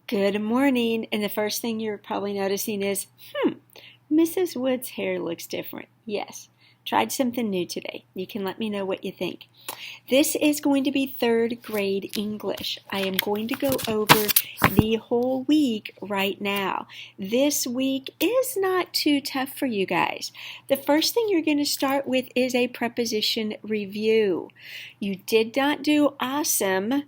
Good morning, and the first thing you're probably noticing is, Mrs. Wood's hair looks different. Yes, tried something new today. You can let me know what you think. This is going to be third grade English. I am going to go over the whole week right now. This week is not too tough for you guys. The first thing you're going to start with is a preposition review. You did not do awesome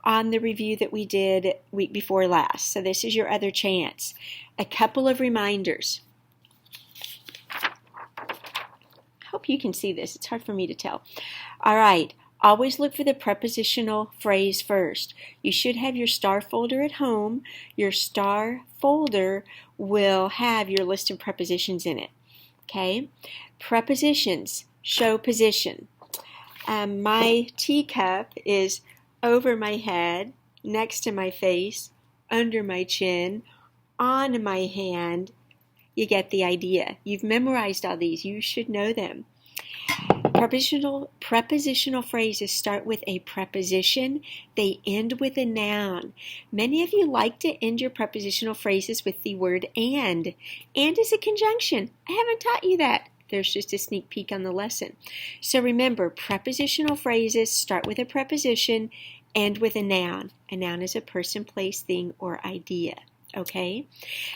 on the review that we did week before last. So this is your other chance. A couple of reminders. I hope you can see this. It's hard for me to tell. All right. Always look for the prepositional phrase first. You should have your star folder at home. Your star folder will have your list of prepositions in it. Okay? Prepositions show position. My teacup is over my head, next to my face, under my chin, on my hand. You get the idea. You've memorized all these. You should know them. Prepositional phrases start with a preposition. They end with a noun. Many of you like to end your prepositional phrases with the word and. And is a conjunction. I haven't taught you that. There's just a sneak peek on the lesson. So remember, prepositional phrases start with a preposition, end with a noun. A noun is a person, place, thing, or idea. Okay?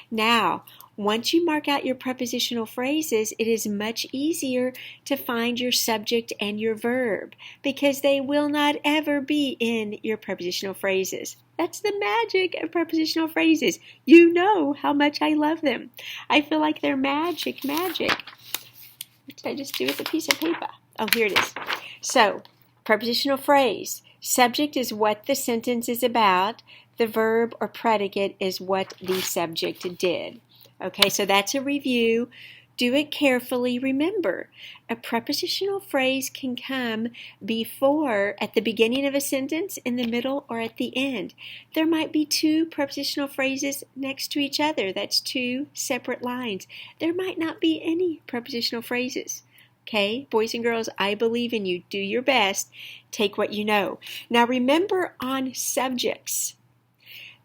Now, once you mark out your prepositional phrases, it is much easier to find your subject and your verb because they will not ever be in your prepositional phrases. That's the magic of prepositional phrases. You know how much I love them. I feel like they're magic. What did I just do with a piece of paper? Oh, here it is. So, prepositional phrase. Subject is what the sentence is about. The verb or predicate is what the subject did. Okay, so that's a review. Do it carefully. Remember, a prepositional phrase can come before, at the beginning of a sentence, in the middle, or at the end. There might be two prepositional phrases next to each other. That's two separate lines. There might not be any prepositional phrases. Okay, boys and girls, I believe in you. Do your best. Take what you know. Now remember on subjects.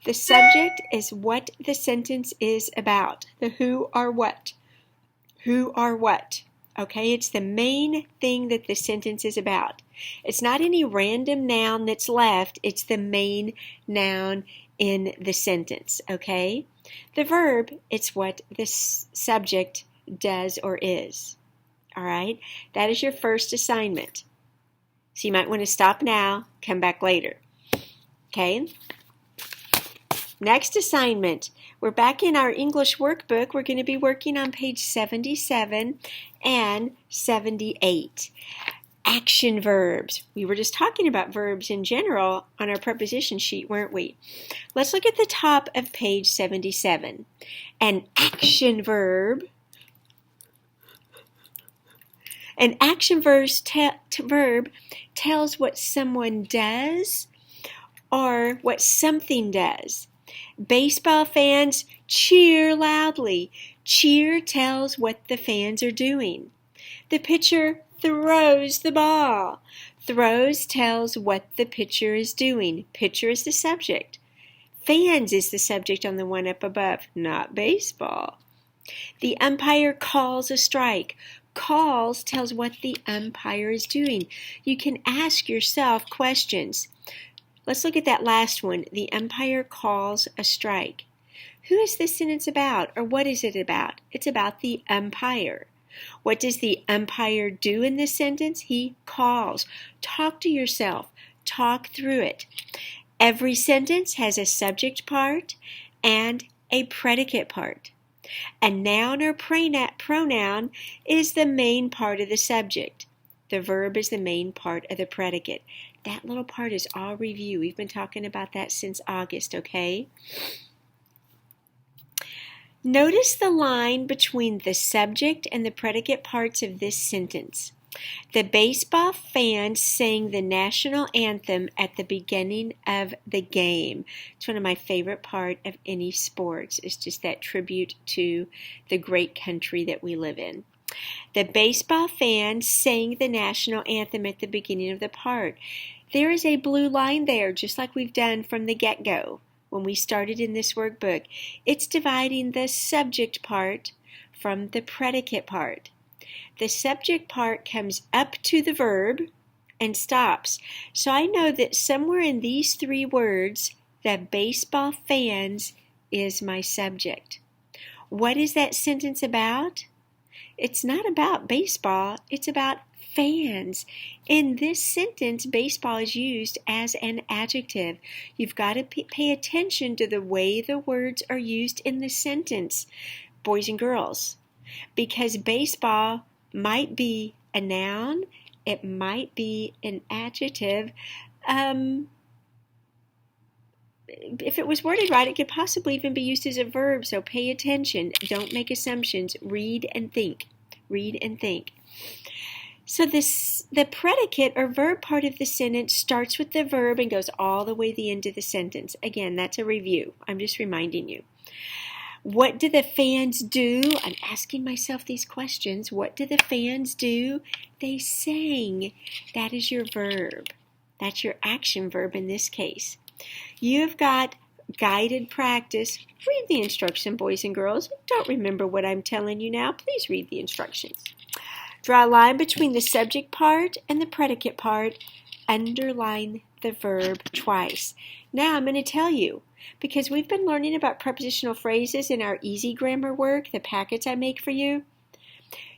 The subject is what the sentence is about. The who or what. Who or what. Okay, it's the main thing that the sentence is about. It's not any random noun that's left. It's the main noun in the sentence. Okay, the verb, it's what the subject does or is. All right, that is your first assignment. So you might want to stop now, come back later. Okay. Next assignment, we're back in our English workbook. We're going to be working on page 77 and 78. Action verbs. We were just talking about verbs in general on our preposition sheet, weren't we? Let's look at the top of page 77. An action verb. An action verb tells what someone does or what something does. Baseball fans cheer loudly. Cheer tells what the fans are doing. The pitcher throws the ball. Throws tells what the pitcher is doing. Pitcher is the subject. Fans is the subject on the one up above, not baseball. The umpire calls a strike. Calls tells what the umpire is doing. You can ask yourself questions. Let's look at that last one. The umpire calls a strike. Who is this sentence about, or what is it about? It's about the umpire. What does the umpire do in this sentence? He calls. Talk to yourself. Talk through it. Every sentence has a subject part and a predicate part. A noun or pronoun is the main part of the subject. The verb is the main part of the predicate. That little part is all review. We've been talking about that since August, okay? Notice the line between the subject and the predicate parts of this sentence. The baseball fans sang the national anthem at the beginning of the game. It's one of my favorite parts of any sports. It's just that tribute to the great country that we live in. The baseball fans sang the national anthem at the beginning of the part. There is a blue line there, just like we've done from the get-go. when we started in this workbook. It's dividing the subject part from the predicate part. The subject part comes up to the verb and stops. So I know that somewhere in these three words, that baseball fans is my subject. What is that sentence about? It's not about baseball, it's about fans. In this sentence, baseball is used as an adjective. You've got to pay attention to the way the words are used in the sentence, boys and girls, because baseball might be a noun, it might be an adjective. If it was worded right, it could possibly even be used as a verb, so pay attention. Don't make assumptions. Read and think. Read and think. So the predicate or verb part of the sentence starts with the verb and goes all the way to the end of the sentence. Again, that's a review. I'm just reminding you. What do the fans do? I'm asking myself these questions. What do the fans do? They sang. That is your verb. That's your action verb in this case. You've got guided practice. Read the instruction, boys and girls. Don't remember what I'm telling you now. Please read the instructions. Draw a line between the subject part and the predicate part. Underline the verb twice. Now I'm going to tell you, because we've been learning about prepositional phrases in our easy grammar work, the packets I make for you,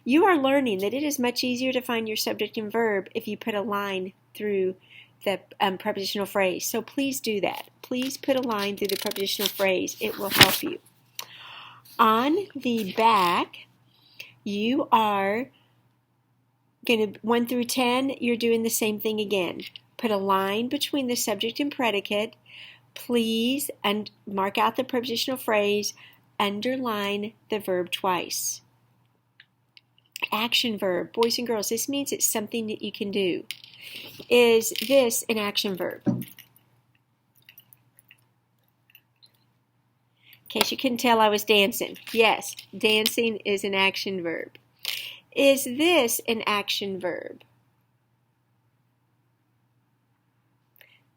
you are learning that it is much easier to find your subject and verb if you put a line through the prepositional phrase. So please do that. Please put a line through the prepositional phrase. It will help you. On the back, you are going to 1 through 10, you're doing the same thing again. Put a line between the subject and predicate. Please mark out the prepositional phrase. Underline the verb twice. Action verb. Boys and girls, this means it's something that you can do. Is this an action verb? In case you couldn't tell, I was dancing. Yes, dancing is an action verb. Is this an action verb?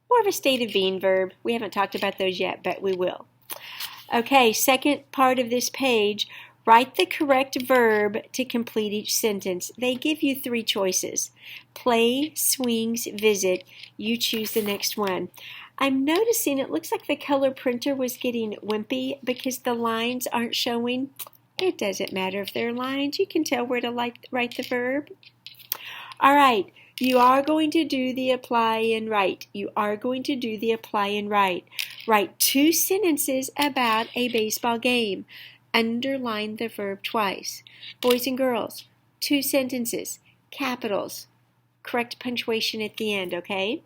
More of a state of being verb. We haven't talked about those yet, but we will. Okay, second part of this page, write the correct verb to complete each sentence. They give you 3 choices. Play, swings, visit. You choose the next one. I'm noticing it looks like the color printer was getting wimpy because the lines aren't showing. It doesn't matter if they're lines. You can tell where to write the verb. All right, you are going to do the apply and write. You are going to do the apply and write. Write 2 sentences about a baseball game. Underline the verb twice. Boys and girls, 2 sentences, capitals, correct punctuation at the end, okay?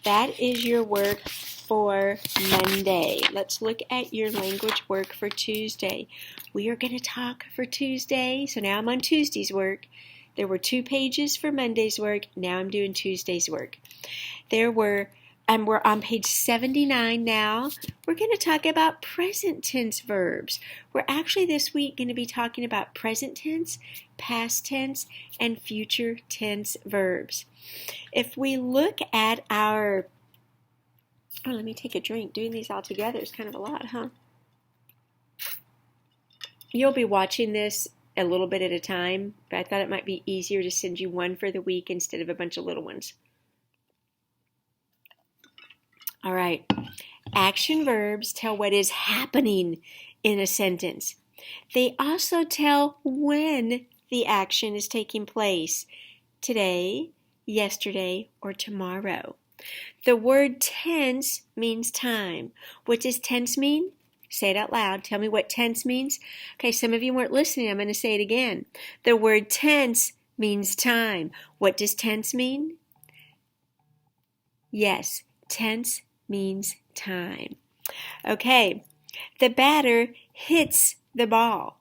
That is your work for Monday. Let's look at your language work for Tuesday. We are going to talk for Tuesday, so now I'm on Tuesday's work. There were 2 pages for Monday's work. Now I'm doing Tuesday's work. We're on page 79 now. We're going to talk about present tense verbs. We're actually this week going to be talking about present tense, past tense, and future tense verbs. If we look at our, let me take a drink. Doing these all together is kind of a lot, huh? You'll be watching this a little bit at a time, but I thought it might be easier to send you one for the week instead of a bunch of little ones. All right, action verbs tell what is happening in a sentence. They also tell when the action is taking place, today, yesterday, or tomorrow. The word tense means time. What does tense mean? Say it out loud. Tell me what tense means. Okay, some of you weren't listening. I'm going to say it again. The word tense means time. What does tense mean? Yes, tense means time. Okay, the batter hits the ball.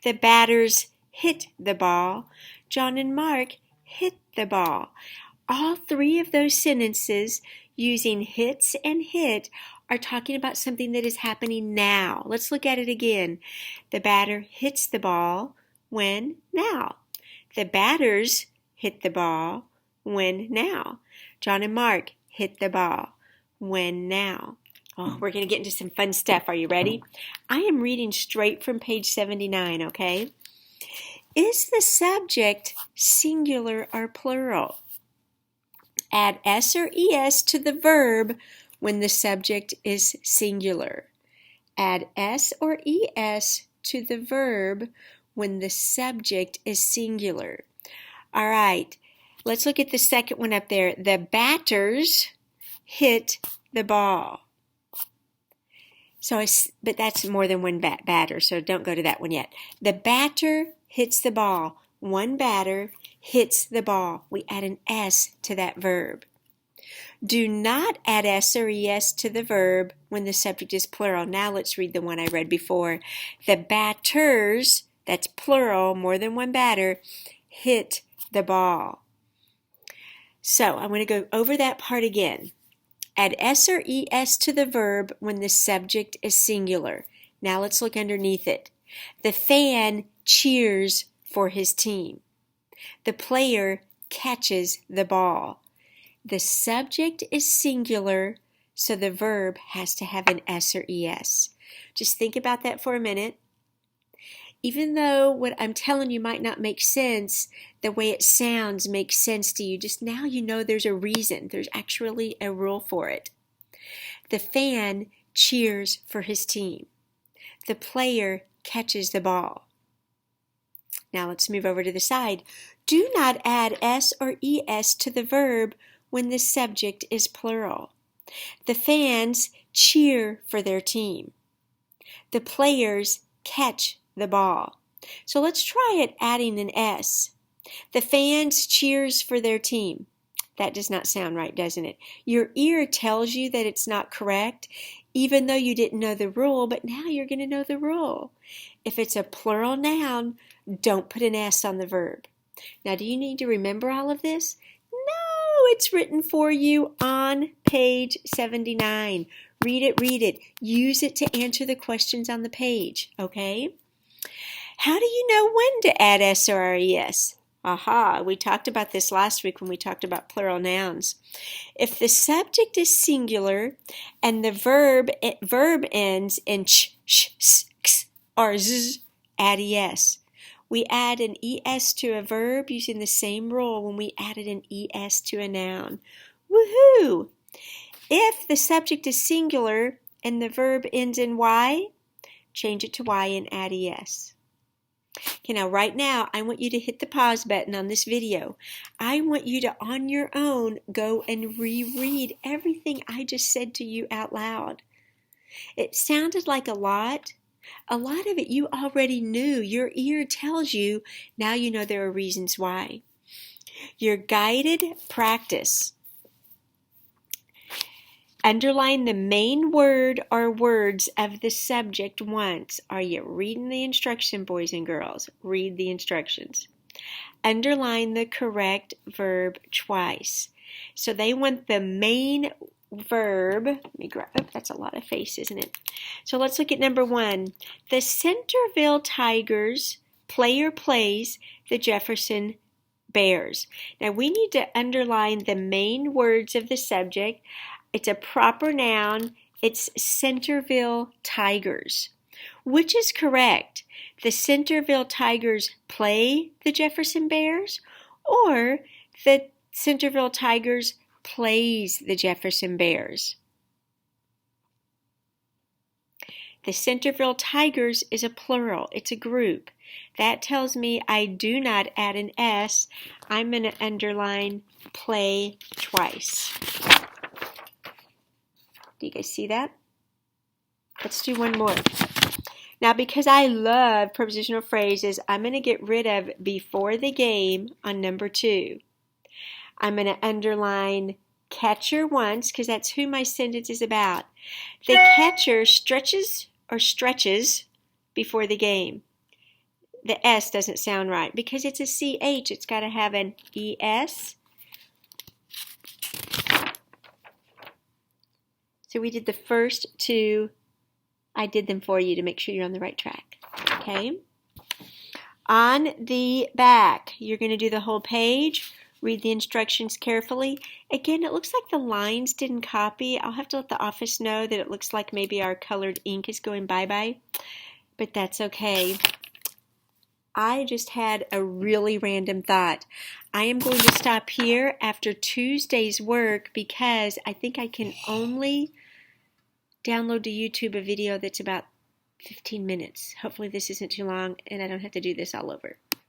The batters hit the ball. John and Mark hit the ball. All 3 of those sentences using hits and hit are talking about something that is happening now. Let's look at it again. The batter hits the ball when? Now. The batters hit the ball when? Now. John and Mark hit the ball when? Now. Oh, we're going to get into some fun stuff. Are you ready? I am reading straight from page 79, okay? Is the subject singular or plural? Add s or es to the verb when the subject is singular. Add s or es to the verb when the subject is singular. All right, let's look at the second one up there. The batters hit the ball. But that's more than one batter, so don't go to that one yet. The batter hits the ball. One batter hits the ball. We add an S to that verb. Do not add S or ES to the verb when the subject is plural. Now let's read the one I read before. The batters, that's plural, more than one batter, hit the ball. So I'm going to go over that part again. Add S or ES to the verb when the subject is singular. Now let's look underneath it. The fan cheers for his team. The player catches the ball. The subject is singular, so the verb has to have an S or ES. Just think about that for a minute. Even though what I'm telling you might not make sense, the way it sounds makes sense to you. Just now you know there's a reason. There's actually a rule for it. The fan cheers for his team. The player catches the ball. Now let's move over to the side. Do not add S or ES to the verb when the subject is plural. The fans cheer for their team. The players catch the ball. So let's try it adding an S. The fans cheers for their team. That does not sound right, doesn't it? Your ear tells you that it's not correct, even though you didn't know the rule, but now you're going to know the rule. If it's a plural noun, don't put an S on the verb. Now, do you need to remember all of this? No, it's written for you on page 79. Read it. Use it to answer the questions on the page, okay? How do you know when to add S or ES? Aha, we talked about this last week when we talked about plural nouns. If the subject is singular and the verb ends in ch, sh, s, x, or z, add es. We add an es to a verb using the same rule when we added an es to a noun. Woohoo! If the subject is singular and the verb ends in y, change it to y and add es. Okay, now right now I want you to hit the pause button on this video. I want you to, on your own, go and reread everything I just said to you out loud. It sounded like a lot. A lot of it you already knew. Your ear tells you. Now you know there are reasons why. Your guided practice. Underline the main word or words of the subject once. Are you reading the instruction, boys and girls? Read the instructions. Underline the correct verb twice. So they want the main verb. Let me grab it. That's a lot of face, isn't it? So let's look at number 1. The Centerville Tigers player plays the Jefferson Bears. Now we need to underline the main words of the subject. It's a proper noun. It's Centerville Tigers. Which is correct? The Centerville Tigers play the Jefferson Bears, or the Centerville Tigers plays the Jefferson Bears? The Centerville Tigers is a plural. It's a group. That tells me I do not add an S. I'm going to underline play twice. Do you guys see that? Let's do one more. Now, because I love prepositional phrases, I'm going to get rid of before the game on number 2. I'm going to underline catcher once, because that's who my sentence is about. The catcher stretches before the game. The S doesn't sound right because it's a CH. It's got to have an ES. So we did the first 2. I did them for you to make sure you're on the right track. Okay? On the back, you're going to do the whole page. Read the instructions carefully. Again, it looks like the lines didn't copy. I'll have to let the office know that it looks like maybe our colored ink is going bye-bye, but that's okay. I just had a really random thought. I am going to stop here after Tuesday's work because I think I can only download to YouTube a video that's about 15 minutes. Hopefully this isn't too long and I don't have to do this all over.